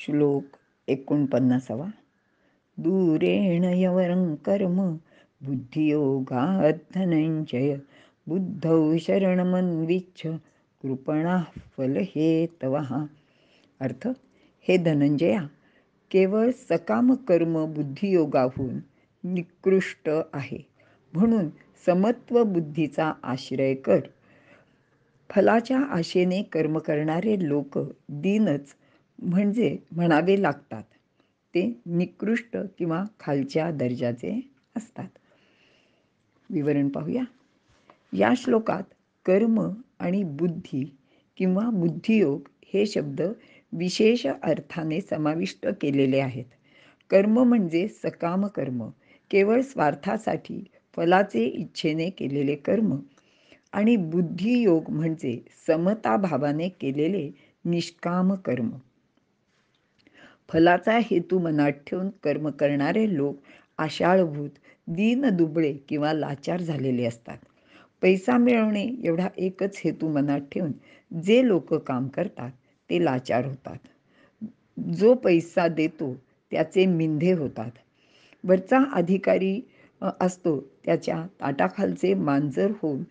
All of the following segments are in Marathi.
श्लोक 49. दूरेण यवरं कर्म बुद्धियोगात् धनंजय बुद्धौ शरणमन्विच्छ कृपणाः फलहेतवः. अर्थ, हे धनंजया, केवळ सकाम कर्म बुद्धियोगाहून निकृष्ट आहे, म्हणून समत्व बुद्धीचा आश्रय कर. फलाच्या आशेने कर्म करणारे लोक दीनच म्हणजे म्हणावे लागतात. ते निकृष्ट किंवा खालच्या दर्जाचे असतात. विवरण पाहूया. या श्लोकात कर्म आणि बुद्धी किंवा बुद्धियोग हे शब्द विशेष अर्थाने समाविष्ट केलेले आहेत. कर्म म्हणजे सकाम कर्म, केवळ स्वार्थासाठी फलाचे इच्छेने केलेले कर्म, आणि बुद्धियोग म्हणजे समताभावाने केलेले निष्काम कर्म. फलाचा हेतू मनात ठेवून कर्म करणारे लोक आशाळभूत, दीनदुबळे किंवा लाचार झालेले असतात. पैसा मिळवणे एवढा एकच हेतू मनात ठेवून जे लोक काम करतात ते लाचार होतात. जो पैसा देतो त्याचे मिंधे होतात. वरचा अधिकारी असतो त्याच्या ताटाखालचे मांजर होऊन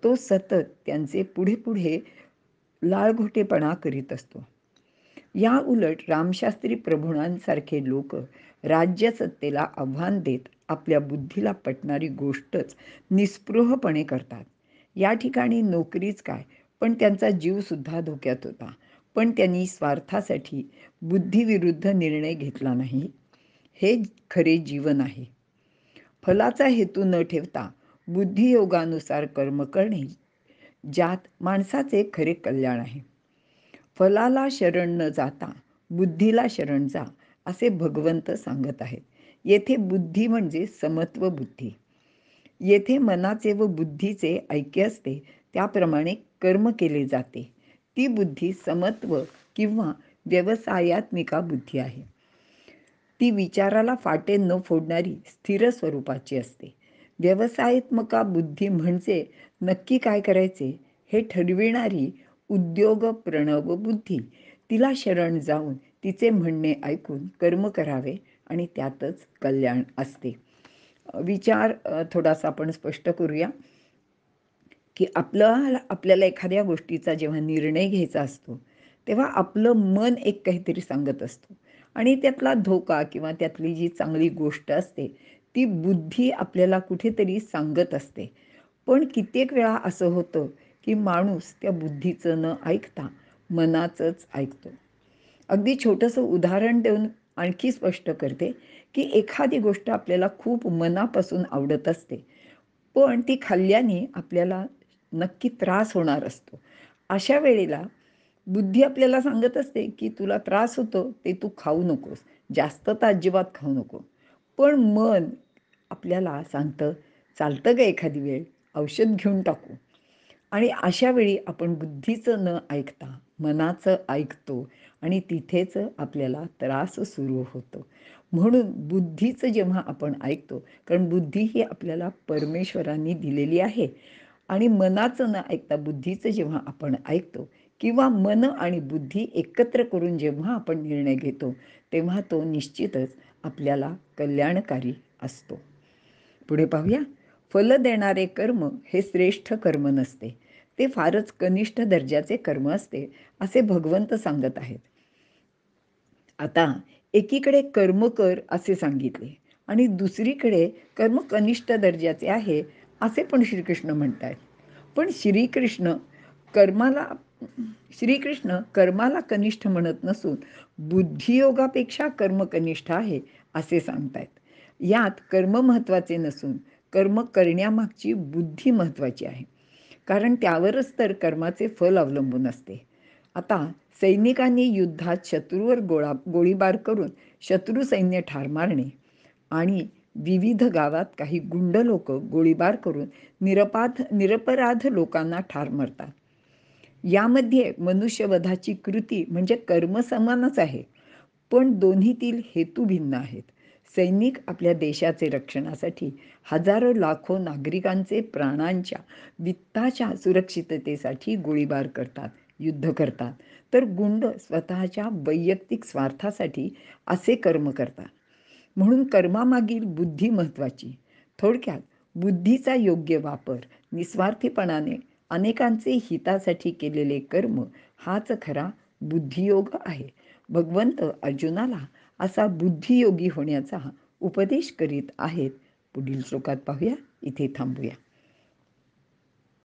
तो सतत त्यांचे पुढे पुढे लाळघोटेपणा करीत असतो. या उलट रामशास्त्री प्रभूणांसारखे लोक राज्यसत्तेला आव्हान देत आपल्या बुद्धीला पटणारी गोष्टच निस्पृहपणे करतात. या ठिकाणी नोकरीच काय, पण त्यांचा जीवसुद्धा धोक्यात होता. पण त्यांनी स्वार्थासाठी बुद्धिविरुद्ध निर्णय घेतला नाही. हे खरे जीवन आहे. फलाचा हेतू न ठेवता बुद्धियोगानुसार कर्म करणे, ज्यात माणसाचे खरे कल्याण आहे. फलाला शरण न जाता बुद्धीला शरण जा, असे भगवंत सांगत आहेत. येथे बुद्धी म्हणजे समत्व बुद्धी. येथे मनाचे व बुद्धीचे ऐक्य असते, त्याप्रमाणे कर्म केले जाते. ती बुद्धी समत्व किंवा व्यवसायात्मिका बुद्धी आहे. ती विचाराला फाटे न फोडणारी स्थिर स्वरूपाची असते. व्यवसायात्मका बुद्धी म्हणजे नक्की काय करायचे हे ठरविणारी उद्योग प्रणव बुद्धी. तिला शरण जाऊन तिचे म्हणणे ऐकून कर्म करावे आणि त्यातच कल्याण असते. विचार थोडासा आपण स्पष्ट करूया की आपल्याला एखाद्या गोष्टीचा जेव्हा निर्णय घ्यायचा असतो तेव्हा आपलं मन एक काहीतरी सांगत असतो, आणि त्यातला धोका किंवा त्यातली जी चांगली गोष्ट असते ती बुद्धी आपल्याला कुठेतरी सांगत असते. पण कित्येक वेळा असं होतं की माणूस त्या बुद्धीचं न ऐकता मनाचंच ऐकतो. अगदी छोटंसं उदाहरण देऊन आणखी स्पष्ट करते की एखादी गोष्ट आपल्याला खूप मनापासून आवडत असते, पण ती खाल्ल्याने आपल्याला नक्की त्रास होणार असतो. अशा वेळेला बुद्धी आपल्याला सांगत असते की तुला त्रास होतो ते तू खाऊ नकोस, जास्त तर अजिबात खाऊ नको. पण मन आपल्याला सांगतं, चालतं का एखादी वेळ औषध घेऊन टाकू. आणि अशा वेळी आपण बुद्धीचं न ऐकता मनाचं ऐकतो आणि तिथेच आपल्याला त्रास सुरू होतो. म्हणून बुद्धीचं जेव्हा आपण ऐकतो, कारण बुद्धी ही आपल्याला परमेश्वरांनी दिलेली आहे, आणि मनाचं न ऐकता बुद्धीचं जेव्हा आपण ऐकतो किंवा मन आणि बुद्धी एकत्र करून जेव्हा आपण निर्णय घेतो तेव्हा तो निश्चितच आपल्याला कल्याणकारी असतो. पुढे पाहूया. फल देणारे कर्म हे श्रेष्ठ कर्म नसते, ते फारच कनिष्ठ दर्जाचे कर्म असते, असे भगवंत सांगत आहेत. आता एकीकडे कर्म कर असे सांगितले आणि दुसरीकडे कर्म कनिष्ठ दर्जाचे आहे असे पण श्रीकृष्ण म्हणतात. पण कर्माला श्रीकृष्ण कर्माला कनिष्ठ म्हणत नसून बुद्धियोगापेक्षा कर्म कनिष्ठ आहे असे सांगतायत. यात कर्म महत्त्वाचे नसून कर्म करण्यामागची बुद्धी महत्त्वाची आहे, कारण त्यावरच तर कर्माचे फल अवलंबून असते. आता सैनिकांनी युद्धात शत्रूवर गोळीबार करून शत्रू सैन्य ठार मारणे आणि विविध गावात काही गुंड लोक गोळीबार करून निरपराध लोकांना ठार मारतात. यामध्ये मनुष्यवधाची कृती म्हणजे कर्म समानच आहे, पण दोन्हीतील हेतू भिन्न आहेत. सैनिक आपल्या देशाचे रक्षणासाठी हजारो लाखो नागरिकांचे प्राणांच्या वित्ताच्या सुरक्षिततेसाठी गोळीबार करतात, युद्ध करतात. तर गुंड स्वतःच्या वैयक्तिक स्वार्थासाठी असे कर्म करतात. म्हणून कर्मामागील बुद्धी महत्त्वाची. थोडक्यात बुद्धीचा योग्य वापर, निस्वार्थीपणाने अनेकांचे हितासाठी केलेले कर्म हाच खरा बुद्धियोग आहे. भगवंत अर्जुनाला असा बुद्धियोगी होण्याचा उपदेश करीत आहेत. पुढील श्लोकात पाहूया. इथे थांबूया.